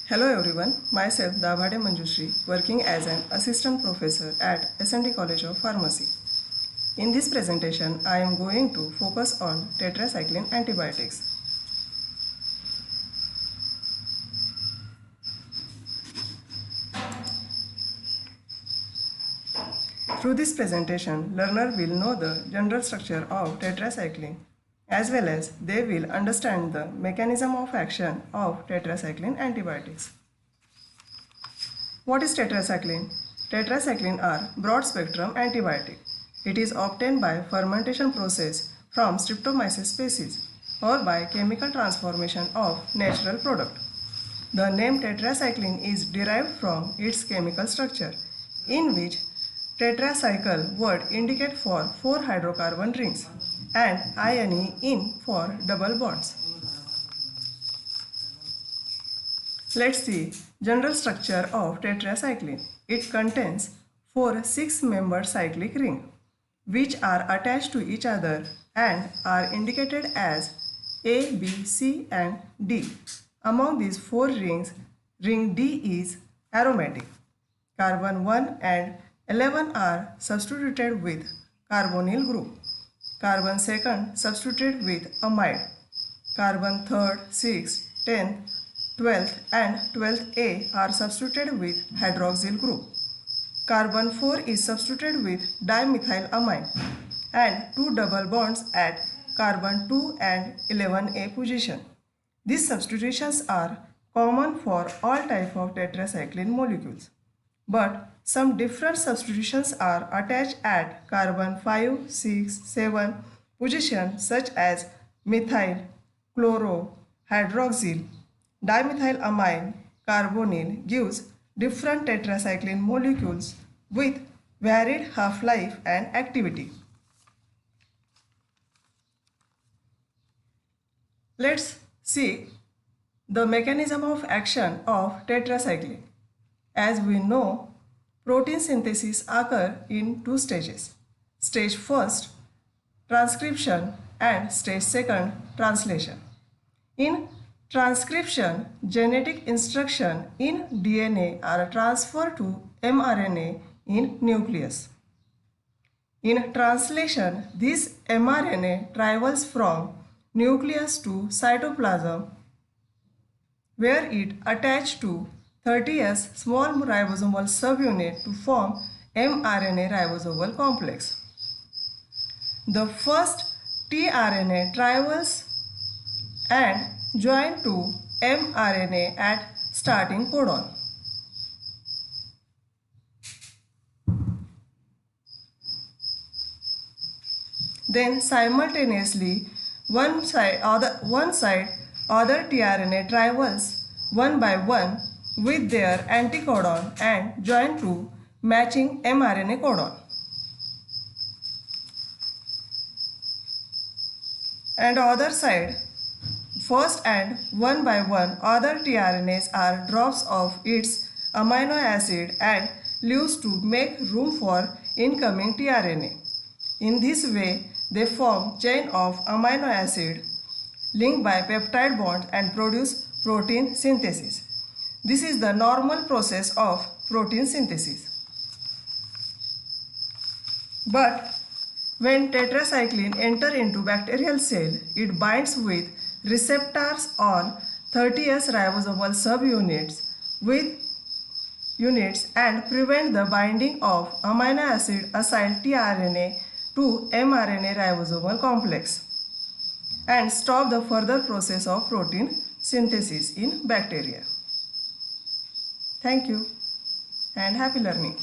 Hello everyone, myself Davade Manjushri, working as an assistant professor at SND College of Pharmacy. In this presentation, I am going to focus on tetracycline antibiotics. Through this presentation, learner will know the general structure of tetracycline as well as they will understand the mechanism of action of tetracycline antibiotics. What is tetracycline? Tetracycline are broad-spectrum antibiotic. It is obtained by fermentation process from Streptomyces species or by chemical transformation of natural product. The name tetracycline is derived from its chemical structure, in which tetracycle word indicate for 4 hydrocarbon rings and ione in for double bonds. Let's see general structure of tetracycline. It contains 4 6-membered cyclic rings which are attached to each other and are indicated as A, B, C and D. Among these 4 rings, ring D is aromatic. Carbon 1 and 11 are substituted with carbonyl group. Carbon 2nd substituted with amide. Carbon 3rd, 6th, 10th, 12th and 12th A are substituted with hydroxyl group. Carbon 4 is substituted with dimethylamine and 2 double bonds at carbon 2 and 11A position. These substitutions are common for all type of tetracycline molecules. But some different substitutions are attached at carbon 5, 6, 7 position such as methyl, chloro, hydroxyl, dimethylamine, carbonyl gives different tetracycline molecules with varied half-life and activity. Let's see the mechanism of action of tetracycline. As we know, protein synthesis occurs in 2 stages. Stage 1st, transcription and stage 2nd, translation. In transcription, genetic instructions in DNA are transferred to mRNA in nucleus. In translation, this mRNA travels from nucleus to cytoplasm where it attaches to 30S small ribosomal subunit to form mRNA ribosomal complex. The first tRNA travels and join to mRNA at starting codon. Then simultaneously one side other tRNA travels one by one with their anticodon and join to matching mRNA codon. And other side, first and one by one other tRNAs are drops of its amino acid and leaves to make room for incoming tRNA. In this way, they form chain of amino acid linked by peptide bonds and produce protein synthesis. This is the normal process of protein synthesis. But when tetracycline enter into bacterial cell, it binds with receptors on 30S ribosomal subunits and prevent the binding of amino acid acyl tRNA to mRNA ribosomal complex and stop the further process of protein synthesis in bacteria. Thank you and happy learning.